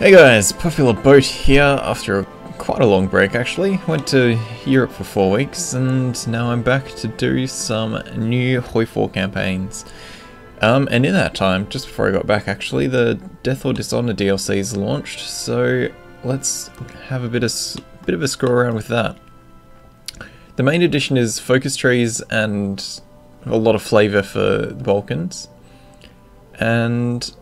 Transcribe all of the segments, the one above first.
Hey guys, Popular Boat here after quite a long break actually. Went to Europe for 4 weeks and now I'm back to do some new Hoi 4 campaigns. And in that time, just before I got back actually, the Death or Dishonor DLC is launched, so let's have a bit of a scroll around with that. The main addition is focus trees and a lot of flavour for the Balkans. And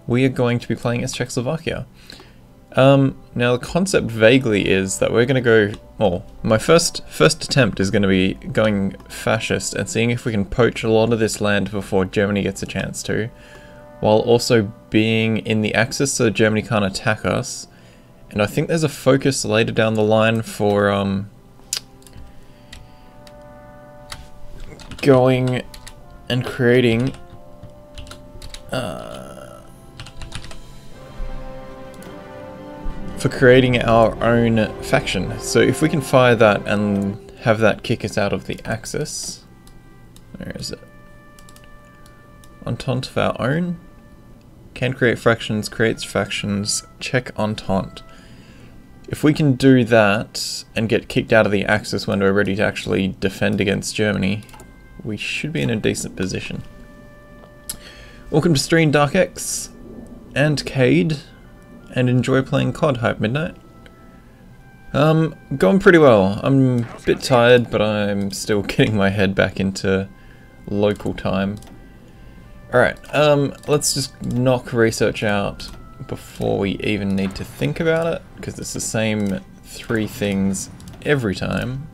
we are going to be playing as Czechoslovakia. Now the concept vaguely is that we're going to go, well, my first attempt is going to be going fascist and seeing if we can poach a lot of this land before Germany gets a chance to, while also being in the Axis so Germany can't attack us. And I think there's a focus later down the line for going and creating our own faction. So if we can fire that and have that kick us out of the Axis, where is it? Entente of our own. Can create factions, creates factions, check Entente. If we can do that and get kicked out of the Axis when we're ready to actually defend against Germany, we should be in a decent position. Welcome to Stream DarkX and Cade, and enjoy playing COD Hype Midnight. Going pretty well. I'm a bit tired, but I'm still getting my head back into local time. Alright, let's just knock research out before we even need to think about it, because it's the same 3 things every time.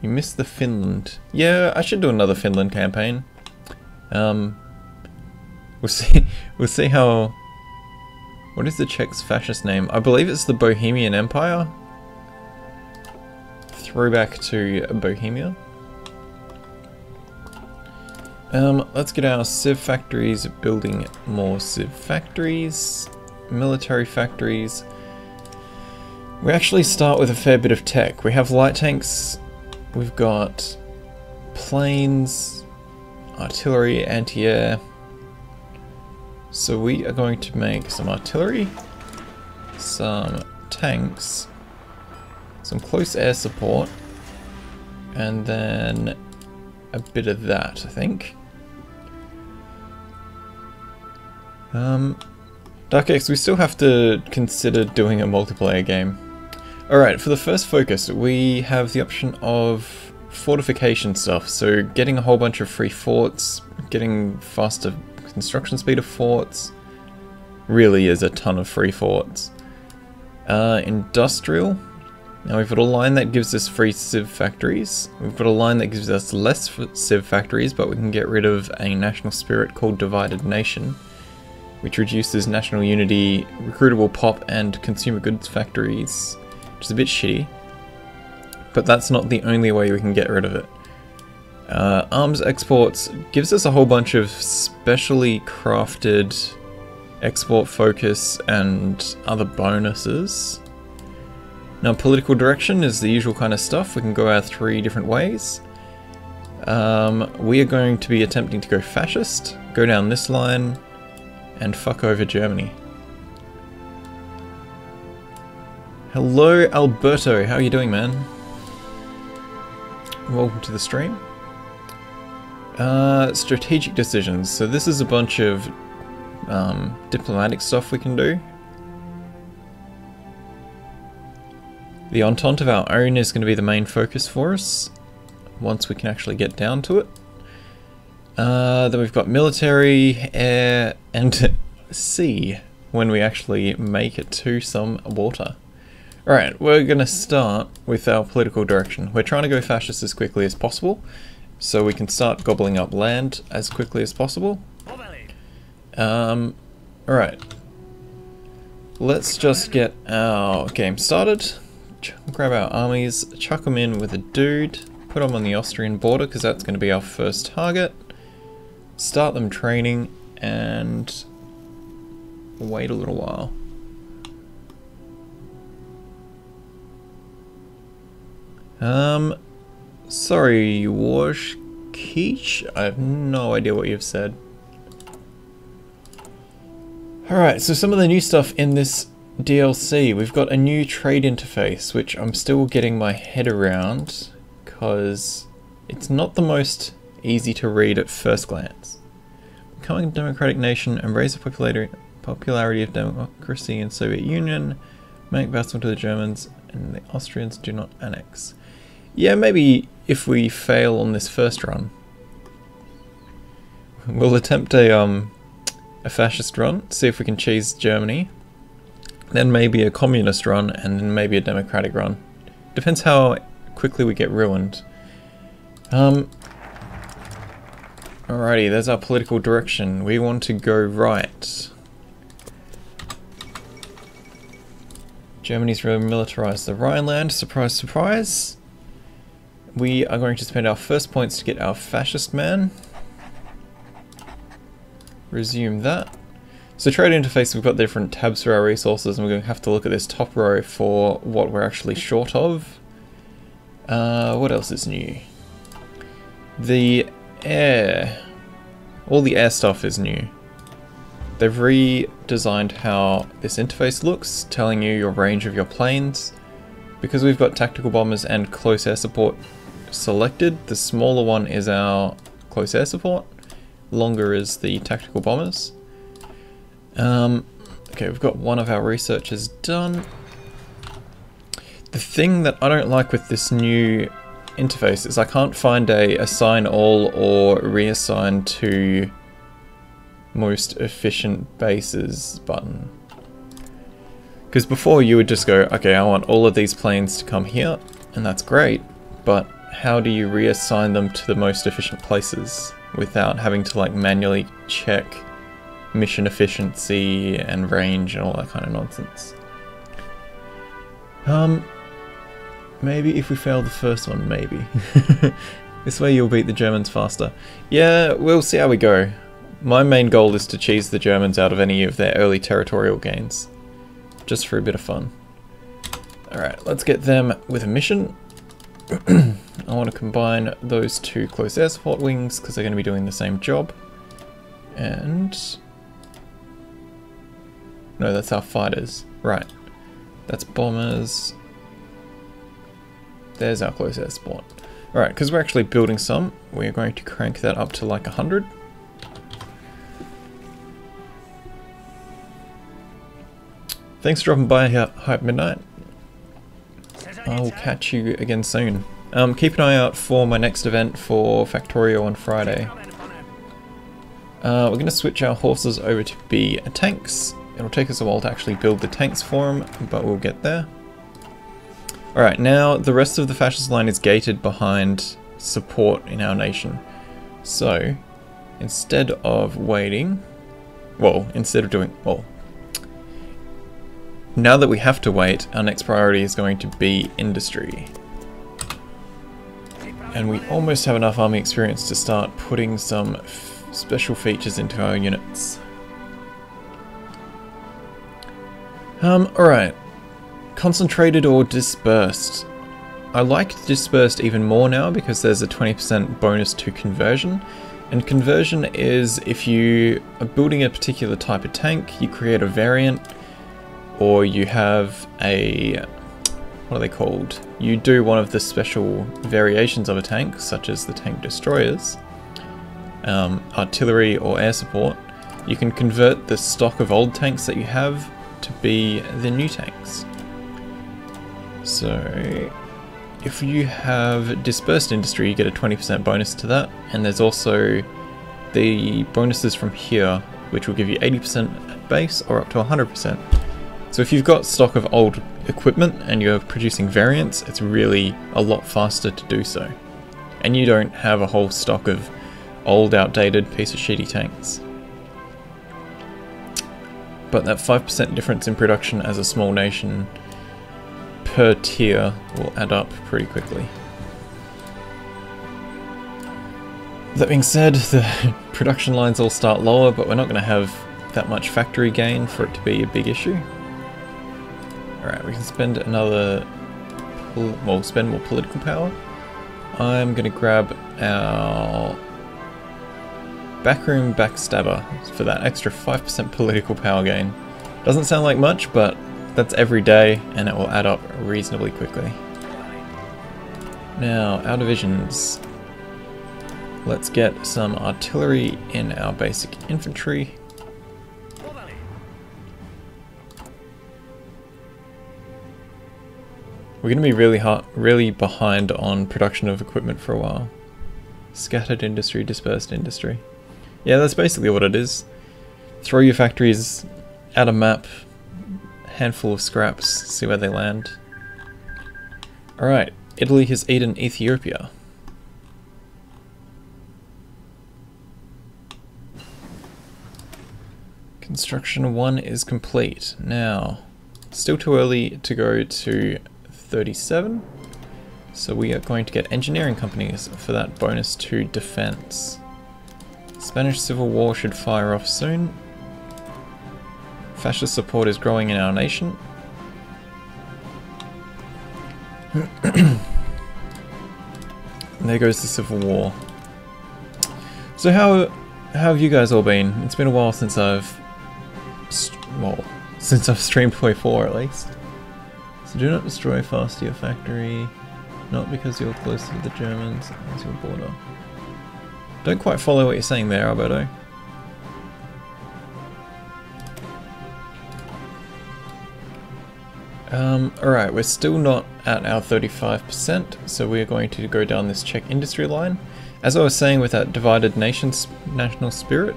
You missed the Finland. Yeah, I should do another Finland campaign. We'll see how... What is the Czech's fascist name? I believe it's the Bohemian Empire. Throwback to Bohemia. Let's get our civ factories, building more civ factories, military factories. We actually start with a fair bit of tech. We have light tanks, we've got planes, artillery, anti-air. So we are going to make some artillery, some tanks, some close air support, and then a bit of that, I think. DarkX, we still have to consider doing a multiplayer game. Alright, for the first focus, we have the option of fortification stuff, so getting a whole bunch of free forts, getting faster construction speed of forts, really is a ton of free forts. Industrial, now we've got a line that gives us free civ factories, we've got a line that gives us less civ factories, but we can get rid of a national spirit called Divided Nation, which reduces national unity, recruitable pop and consumer goods factories, which is a bit shitty, but that's not the only way we can get rid of it. Arms exports gives us a whole bunch of specially crafted export focus and other bonuses. Now political direction is the usual kind of stuff. We can go our 3 different ways. We are going to be attempting to go fascist, go down this line, and fuck over Germany. Hello Alberto, how are you doing, man? Welcome to the stream. Strategic decisions. So this is a bunch of diplomatic stuff we can do. The Entente of our own is going to be the main focus for us, once we can actually get down to it. Then we've got military, air, and sea, when we actually make it to some water. Alright, we're going to start with our political direction. We're trying to go fascist as quickly as possible, so we can start gobbling up land as quickly as possible. Alright. Let's just get our game started. Grab our armies, chuck them in with a dude, put them on the Austrian border because that's going to be our first target. Start them training and wait a little while. Sorry, Warshkeech? I have no idea what you've said. Alright, so some of the new stuff in this DLC. We've got a new trade interface, which I'm still getting my head around, because it's not the most easy to read at first glance. Becoming a democratic nation and raise the popularity of democracy in Soviet Union, make vassal to the Germans, and the Austrians do not annex. Yeah, maybe if we fail on this first run, we'll attempt a fascist run, see if we can cheese Germany, then maybe a communist run, and then maybe a democratic run. Depends how quickly we get ruined. Alrighty, there's our political direction. We want to go right. Germany's remilitarized the Rhineland. Surprise, surprise. We are going to spend our first points to get our fascist man. Resume that. So trade interface, we've got different tabs for our resources, and we're going to have to look at this top row for what we're actually short of. What else is new? The air. All the air stuff is new. They've redesigned how this interface looks, telling you your range of your planes. Because we've got tactical bombers and close air support selected, the smaller one is our close air support. Longer is the tactical bombers. Okay, we've got one of our researchers done. The thing that I don't like with this new interface is I can't find a assign all or reassign to most efficient bases button. Because before you would just go, okay, I want all of these planes to come here, and that's great, but how do you reassign them to the most efficient places without having to like manually check mission efficiency and range and all that kind of nonsense? Maybe if we fail the first one, maybe. This way you'll beat the Germans faster. Yeah, we'll see how we go. My main goal is to cheese the Germans out of any of their early territorial gains. Just for a bit of fun. Alright, let's get them with a mission. I want to combine those two close air support wings because they're going to be doing the same job. And... no, that's our fighters. Right. That's bombers. There's our close air support. Alright, because we're actually building some, we're going to crank that up to like 100. Thanks for dropping by here, Hype Midnight. I'll catch you again soon. Keep an eye out for my next event for Factorio on Friday. We're going to switch our horses over to be tanks. It'll take us a while to actually build the tanks for them, but we'll get there. Alright, now the rest of the fascist line is gated behind support in our nation. So, instead of waiting, well, instead of doing, well, now that we have to wait, our next priority is going to be industry. And we almost have enough army experience to start putting some special features into our units. Alright. Concentrated or dispersed. I like dispersed even more now because there's a 20% bonus to conversion. And conversion is if you are building a particular type of tank, you create a variant, or you have a, what are they called? You do one of the special variations of a tank, such as the tank destroyers, artillery or air support. You can convert the stock of old tanks that you have to be the new tanks. So if you have dispersed industry, you get a 20% bonus to that, and there's also the bonuses from here, which will give you 80% base or up to 100%. So if you've got stock of old equipment and you're producing variants, it's really a lot faster to do so. And you don't have a whole stock of old, outdated piece of shitty tanks. But that 5% difference in production as a small nation per tier will add up pretty quickly. That being said, the production lines all start lower, but we're not going to have that much factory gain for it to be a big issue. Alright, we can spend another, well, spend more political power. I'm going to grab our Backroom Backstabber for that extra 5% political power gain. Doesn't sound like much, but that's every day and it will add up reasonably quickly. Now, our divisions. Let's get some artillery in our basic infantry. We're going to be really behind on production of equipment for a while. Scattered industry, dispersed industry. Yeah, that's basically what it is. Throw your factories at a map, handful of scraps, see where they land. Alright, Italy has eaten Ethiopia. Construction 1 is complete. Now, still too early to go to 37, so we are going to get engineering companies for that bonus to defense. Spanish Civil War should fire off soon. Fascist support is growing in our nation. And there goes the Civil War. So how have you guys all been? It's been a while since I've streamed Toy 4 at least. So do not destroy fast your factory, not because you're close to the Germans, as your border. Don't quite follow what you're saying there, Alberto. Alright, we're still not at our 35%, so we're going to go down this Czech industry line. As I was saying, with that divided national spirit,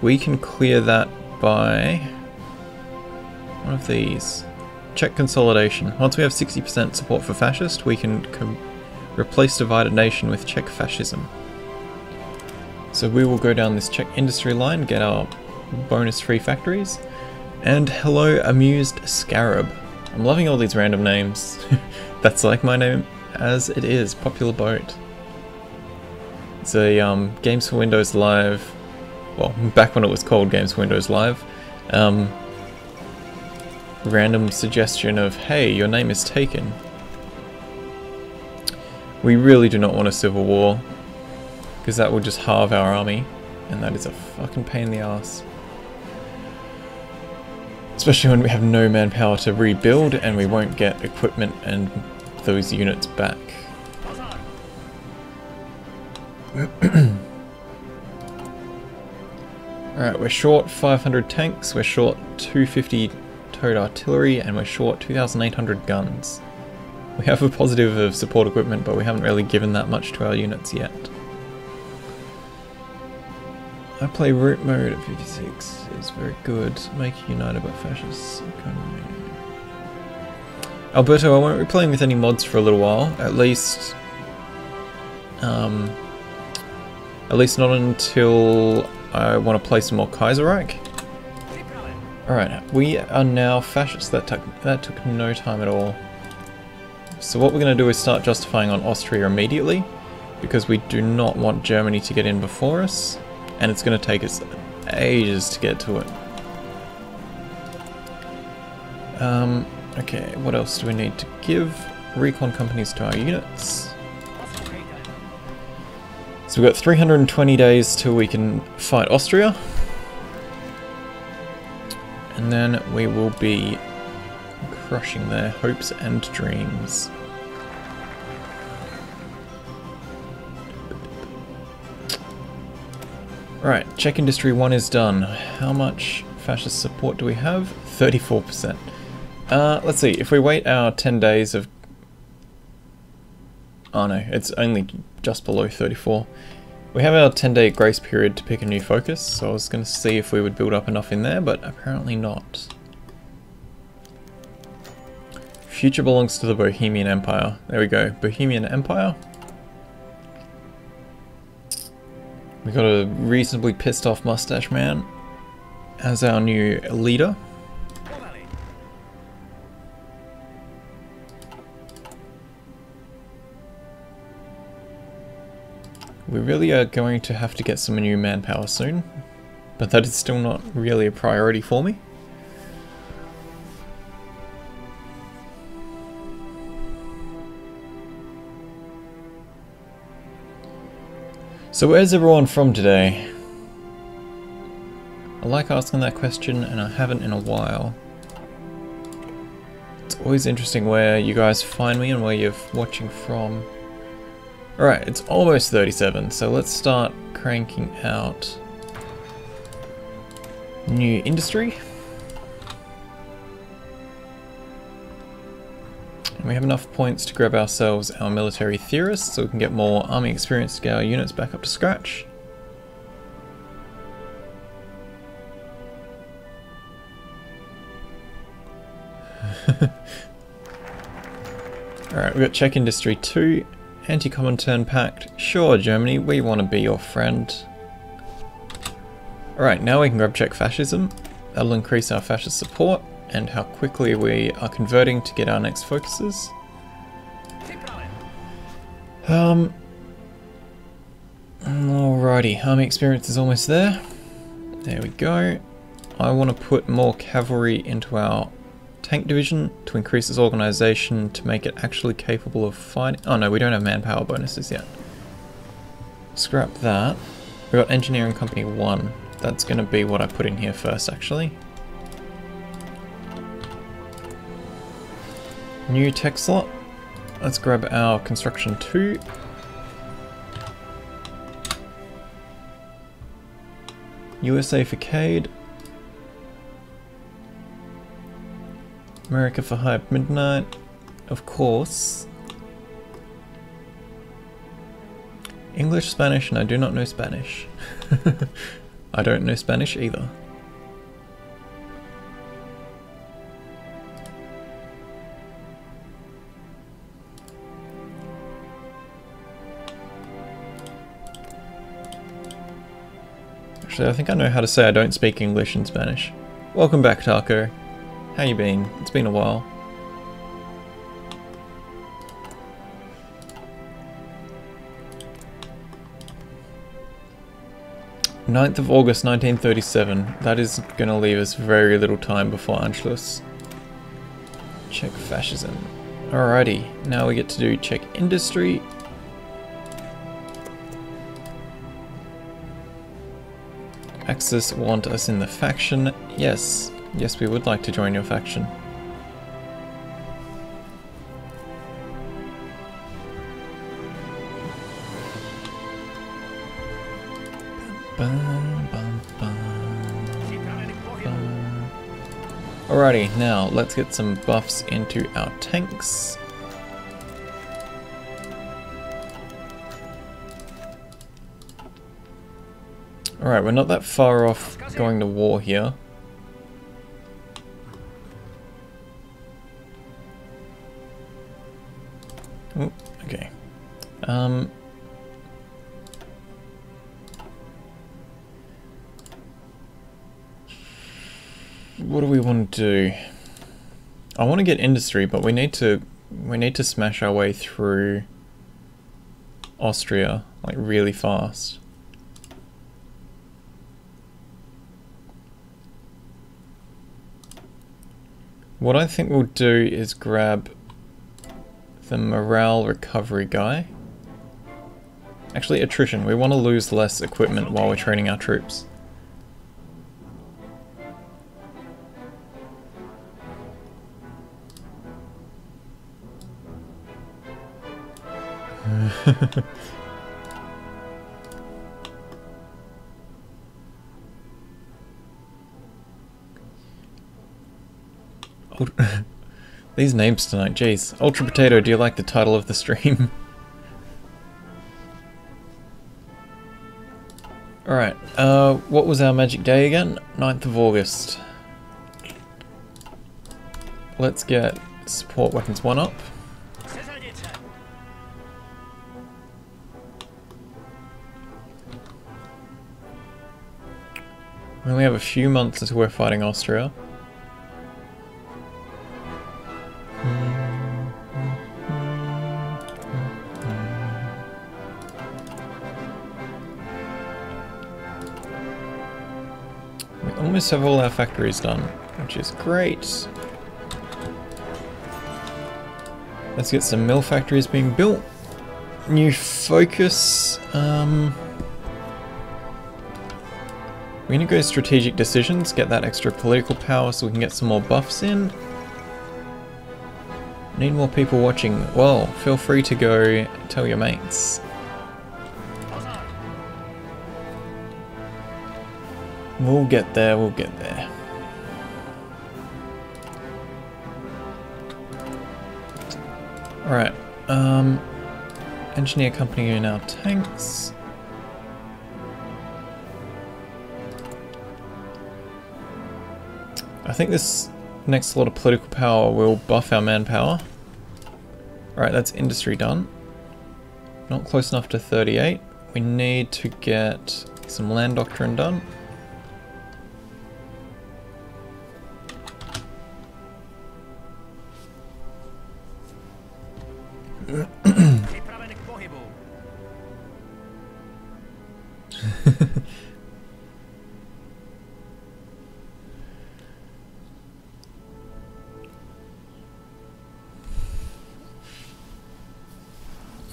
we can clear that by one of these. Czech consolidation. Once we have 60% support for fascist, we can replace divided nation with Czech fascism. So we will go down this Czech industry line, get our bonus-free factories, and hello, Amused Scarab. I'm loving all these random names. That's like my name as it is, Popular Boat. It's a Games for Windows Live, well, back when it was called Games for Windows Live, random suggestion of, hey, your name is taken. We really do not want a civil war, because that will just halve our army, and that is a fucking pain in the ass. Especially when we have no manpower to rebuild and we won't get equipment and those units back. Alright, we're short 500 tanks, we're short 250 towed artillery, and we're short 2,800 guns. We have a positive of support equipment, but we haven't really given that much to our units yet. I play root mode at 56. It's very good. Make united by fascist economy. Alberto, I won't be playing with any mods for a little while. At least not until I want to play some more Kaiserreich. Alright, we are now fascist. That took no time at all. So what we're going to do is start justifying on Austria immediately, because we do not want Germany to get in before us, and it's going to take us ages to get to it. Okay, what else do we need to give? Recon companies to our units. So we've got 320 days till we can fight Austria. And then we will be crushing their hopes and dreams. Right, Czech Industry 1 is done. How much fascist support do we have? 34%. Let's see, if we wait our 10 days of... Oh no, it's only just below 34. We have our 10-day grace period to pick a new focus, so I was going to see if we would build up enough in there, but apparently not. Future belongs to the Bohemian Empire. There we go, Bohemian Empire. We got a reasonably pissed off mustache man as our new leader. We really are going to have to get some new manpower soon, but that is still not really a priority for me. So where's everyone from today? I like asking that question, and I haven't in a while. It's always interesting where you guys find me and where you're watching from. Alright, it's almost 37, so let's start cranking out new industry. And we have enough points to grab ourselves our military theorists so we can get more army experience to get our units back up to scratch. Alright, we've got Czech Industry 2, Anti-Comintern Pact. Sure, Germany, we want to be your friend. Alright, now we can grab Czech Fascism. That'll increase our fascist support and how quickly we are converting to get our next focuses. Alrighty, army experience is almost there. There we go. I want to put more cavalry into our tank division to increase its organization to make it actually capable of fighting. Oh no, we don't have manpower bonuses yet. Scrap that. We've got Engineering Company 1. That's going to be what I put in here first, actually. New tech slot. Let's grab our Construction 2. USA for Cade. America for Hype Midnight. Of course. English, Spanish, and I do not know Spanish. I don't know Spanish either. Actually, I think I know how to say I don't speak English and Spanish. Welcome back, Taco. How you been? It's been a while. Ninth of August 1937. That is going to leave us very little time before Anschluss. Czech Fascism. Alrighty, now we get to do Czech Industry. Axis want us in the faction. Yes. Yes, we would like to join your faction. Alrighty, now let's get some buffs into our tanks. Alright, we're not that far off going to war here. Ooh, okay. What do we want to do? I want to get industry, but we need to smash our way through Austria like really fast. What I think we'll do is grab the morale recovery guy. Actually, attrition. We want to lose less equipment while we're training our troops. These names tonight, jeez. Ultra Potato, do you like the title of the stream? Alright, what was our magic day again? 9th of August. Let's get support weapons 1 up. We only have a few months until we're fighting Austria. We almost have all our factories done, which is great. Let's get some mill factories being built. New focus. We're gonna go strategic decisions, get that extra political power so we can get some more buffs in. Need more people watching. Well, feel free to go tell your mates. We'll get there, we'll get there. Alright, engineer company in our tanks. I think this next lot of political power will buff our manpower. Alright, that's industry done. Not close enough to 38. We need to get some land doctrine done.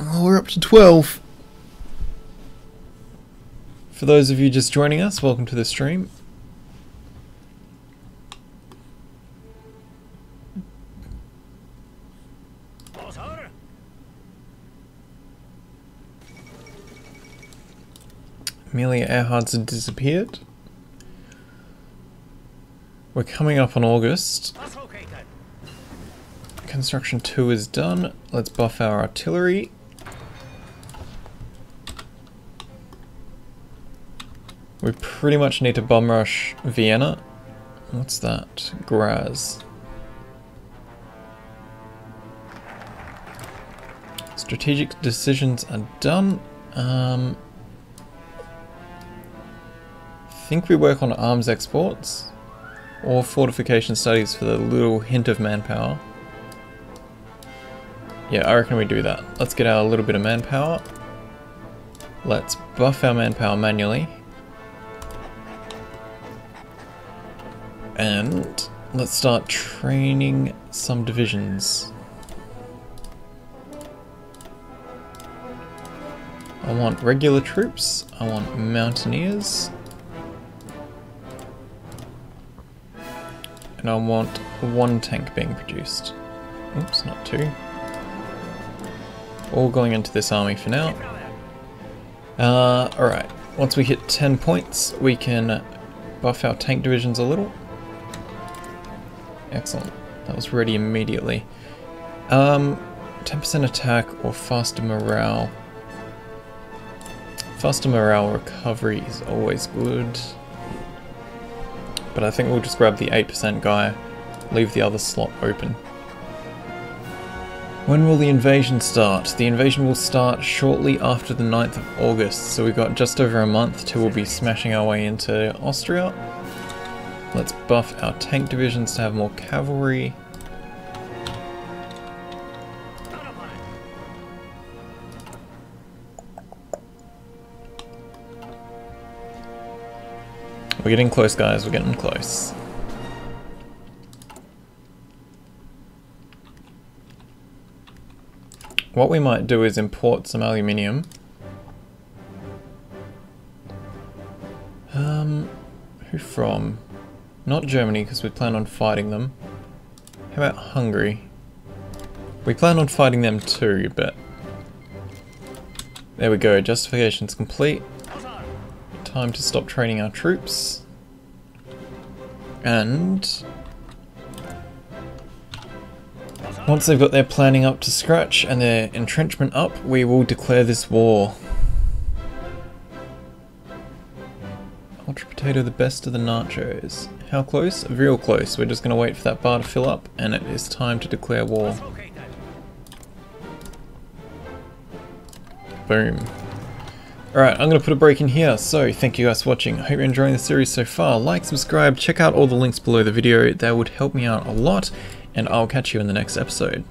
Oh, we're up to 12. For those of you just joining us, welcome to the stream. Amelia Earhart's disappeared. We're coming up on August. Construction 2 is done. Let's buff our artillery. We pretty much need to bomb rush Vienna. What's that? Graz. Strategic decisions are done. I think we work on arms exports or fortification studies for the little hint of manpower. Yeah, I reckon we do that. Let's get our little bit of manpower. Let's buff our manpower manually. And let's start training some divisions. I want regular troops, I want mountaineers, and I want 1 tank being produced. Oops, not 2. All going into this army for now. Alright, once we hit 10 points, we can buff our tank divisions a little. Excellent. That was ready immediately. 10% attack or faster morale. Faster morale recovery is always good. But I think we'll just grab the 8% guy, leave the other slot open. When will the invasion start? The invasion will start shortly after the 9th of August, so we've got just over a month till we'll be smashing our way into Austria. Let's buff our tank divisions to have more cavalry. We're getting close, guys, we're getting close. What we might do is import some aluminium. Who from? Not Germany, because we plan on fighting them. How about Hungary? We plan on fighting them too, but... There we go, justification's complete. Time to stop training our troops. And... once they've got their planning up to scratch and their entrenchment up, we will declare this war. Ultra potato, the best of the nachos. How close? Real close. We're just going to wait for that bar to fill up and it is time to declare war. Boom. Alright, I'm going to put a break in here, so thank you guys for watching. I hope you're enjoying the series so far. Like, subscribe, check out all the links below the video, that would help me out a lot, and I'll catch you in the next episode.